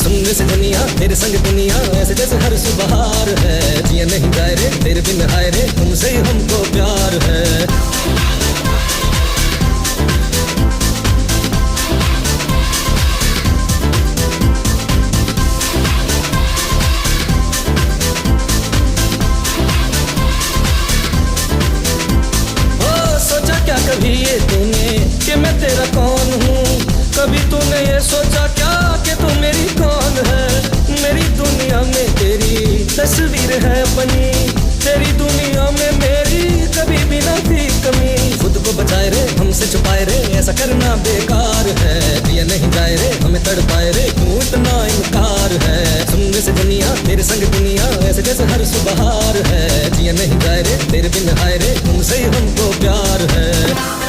सुनने से दुनिया तेरे संग दुनिया ऐसे जैसे हर सुबहार है। जिया नहीं जाए रे तेरे बिन हाय रे तुमसे ही हमको प्यार है। क्या कभी ये तूने कि मैं तेरा कौन हूँ? कभी तूने ये सोचा क्या कि तू मेरी कौन है? मेरी दुनिया में तेरी तस्वीर है बनी, तेरी दुनिया में मेरी कभी भी न थी कमी। खुद को बचाए रे हमसे छुपाए रे ऐसा करना बेकार है। दिया नहीं जाए रे हमें तड़पाए रे क्यों इतना इनकार है। सुनने से दुनिया तेरे संग दुनिया ऐसे जैसे हर सुबहार है। जिया नहीं जाए रे तेरे बिन हाय रे तुमसे ही हमको प्यार है।